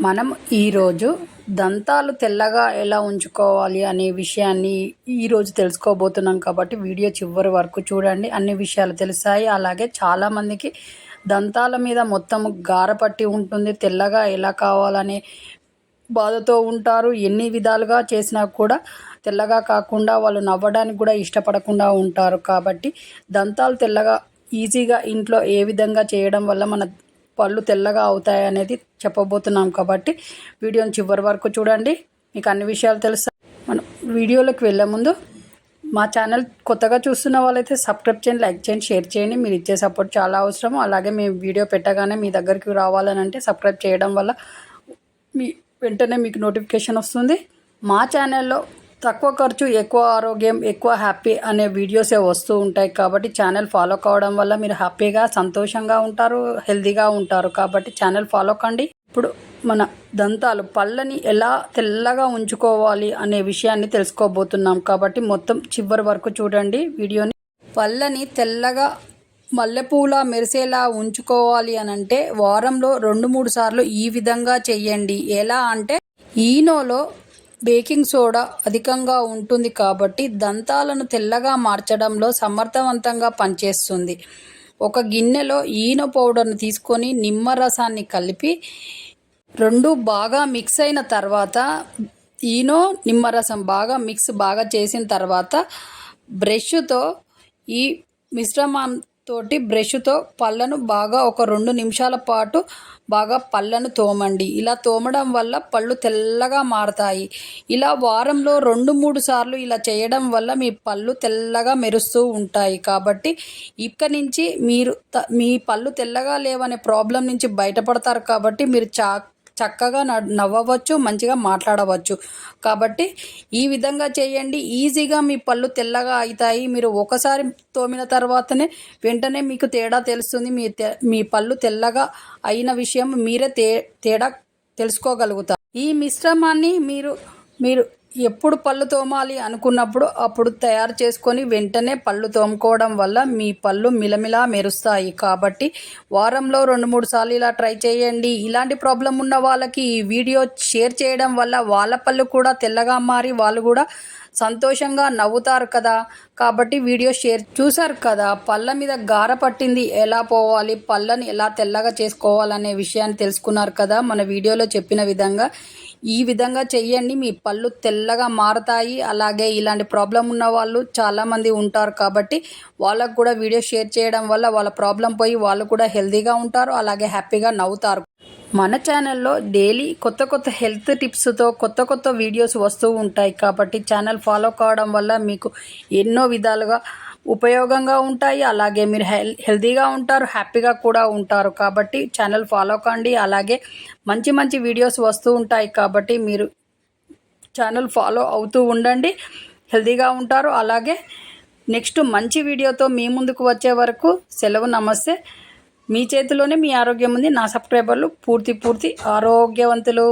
మనం ఈరోజు దంతాలు తెల్లగా ఎలా ఉంచుకోవాలి అనే విషయాన్ని ఈరోజు తెలుసుకోబోతున్నాం కాబట్టి వీడియో చివరి వరకు చూడండి. అన్ని విషయాలు తెలుస్తాయి. అలాగే చాలామందికి దంతాల మీద మొత్తం గారపట్టి ఉంటుంది. తెల్లగా ఎలా కావాలనే బాధతో ఉంటారు. ఎన్ని విధాలుగా చేసినా కూడా తెల్లగా కాకుండా వాళ్ళు నవ్వడానికి కూడా ఇష్టపడకుండా ఉంటారు. కాబట్టి దంతాలు తెల్లగా ఈజీగా ఇంట్లో ఏ విధంగా చేయడం వల్ల మన పళ్ళు తెల్లగా అవుతాయి అనేది చెప్పబోతున్నాం. కాబట్టి వీడియోని చివరి వరకు చూడండి, మీకు అన్ని విషయాలు తెలుస్తాయి. మనం వీడియోలోకి వెళ్ళే ముందు మా ఛానల్ కొత్తగా చూస్తున్న వాళ్ళైతే సబ్స్క్రైబ్ చేయండి, లైక్ చేయండి, షేర్ చేయండి. మీరు ఇచ్చే సపోర్ట్ చాలా అవసరం. అలాగే మేము వీడియో పెట్టగానే మీ దగ్గరికి రావాలని అంటే సబ్స్క్రైబ్ చేయడం వల్ల వెంటనే మీకు నోటిఫికేషన్ వస్తుంది. మా ఛానల్లో తక్కువ ఖర్చు ఎక్కువ ఆరోగ్యం ఎక్కువ హ్యాపీ అనే వీడియోసే వస్తూ ఉంటాయి. కాబట్టి ఛానల్ ఫాలో కావడం వల్ల మీరు హ్యాపీగా సంతోషంగా ఉంటారు, హెల్తీగా ఉంటారు. కాబట్టి ఛానల్ ఫాలో కండి. ఇప్పుడు మన దంతాలు పళ్ళని ఎలా తెల్లగా ఉంచుకోవాలి అనే విషయాన్ని తెలుసుకోబోతున్నాం. కాబట్టి మొత్తం చివరి వరకు చూడండి వీడియోని. పళ్ళని తెల్లగా మల్లెపూల మెరిసేలా ఉంచుకోవాలి అని అంటే వారంలో 2-3 సార్లు ఈ విధంగా చెయ్యండి. ఎలా అంటే ఈనోలో బేకింగ్ సోడా అధికంగా ఉంటుంది కాబట్టి దంతాలను తెల్లగా మార్చడంలో సమర్థవంతంగా పనిచేస్తుంది. ఒక గిన్నెలో ఈనో పౌడర్ను తీసుకొని నిమ్మరసాన్ని కలిపి 2 బాగా మిక్స్ అయిన తర్వాత ఈనో నిమ్మరసం బాగా చేసిన తర్వాత బ్రష్తో ఈ బ్రష్తో పళ్ళను బాగా ఒక 2 నిమిషాల పాటు బాగా పళ్ళను తోమండి. ఇలా తోమడం వల్ల పళ్ళు తెల్లగా మారతాయి. ఇలా వారంలో 2-3 సార్లు ఇలా చేయడం వల్ల మీ పళ్ళు తెల్లగా మెరుస్తూ ఉంటాయి. కాబట్టి ఇక్కడి నుంచి మీరు మీ పళ్ళు తెల్లగా లేవనే ప్రాబ్లం నుంచి బయటపడతారు. కాబట్టి మీరు చక్కగా నవ్వవచ్చు, మంచిగా మాట్లాడవచ్చు. కాబట్టి ఈ విధంగా చేయండి. ఈజీగా మీ పళ్ళు తెల్లగా అవుతాయి. మీరు ఒకసారి తోమిన తర్వాతనే వెంటనే మీకు తేడా తెలుస్తుంది. మీ పళ్ళు తెల్లగా అయిన విషయం మీరే తేడా తెలుసుకోగలుగుతారు. ఈ మిశ్రమాన్ని మీరు ఎప్పుడు పళ్ళు తోమాలి అనుకున్నప్పుడు అప్పుడు తయారు చేసుకొని వెంటనే పళ్ళు తోముకోవడం వల్ల మీ పళ్ళు మిలమిలా మెరుస్తాయి. కాబట్టి వారంలో 2-3 సార్లు ఇలా ట్రై చేయండి. ఇలాంటి ప్రాబ్లం ఉన్న వాళ్ళకి ఈ వీడియో షేర్ చేయడం వల్ల వాళ్ళ పళ్ళు కూడా తెల్లగా మారి వాళ్ళు కూడా సంతోషంగా నవ్వుతారు కదా. కాబట్టి వీడియో చూసారు కదా, పళ్ళ మీద గార పట్టింది ఎలా పోవాలి, పళ్ళని ఎలా తెల్లగా చేసుకోవాలనే విషయాన్ని తెలుసుకున్నారు కదా. మన వీడియోలో చెప్పిన విధంగా ఈ విధంగా చెయ్యండి, మీ పళ్ళు తెల్లగా మారతాయి. అలాగే ఇలాంటి ప్రాబ్లం ఉన్న వాళ్ళు చాలామంది ఉంటారు. కాబట్టి వాళ్ళకు కూడా వీడియో షేర్ చేయడం వల్ల వాళ్ళ ప్రాబ్లం పోయి వాళ్ళు కూడా హెల్తీగా ఉంటారు, అలాగే హ్యాపీగా నవ్వుతారు. మన ఛానల్లో డైలీ కొత్త హెల్త్ టిప్స్తో కొత్త వీడియోస్ వస్తూ ఉంటాయి. కాబట్టి ఛానల్ ఫాలో కావడం వల్ల మీకు ఎన్నో విధాలుగా ఉపయోగంగా ఉంటాయి. అలాగే మీరు హెల్తీగా ఉంటారు, హ్యాపీగా కూడా ఉంటారు. కాబట్టి ఛానల్ ఫాలో కండి. అలాగే మంచి వీడియోస్ వస్తూ ఉంటాయి. కాబట్టి మీరు ఛానల్ ఫాలో అవుతూ ఉండండి, హెల్తీగా ఉంటారు. అలాగే నెక్స్ట్ మంచి వీడియోతో మీ ముందుకు వచ్చే వరకు సెలవు, నమస్తే. మీ చేతిలోనే మీ ఆరోగ్యం ఉంది. నా సబ్స్క్రైబర్లు పూర్తి ఆరోగ్యవంతులు.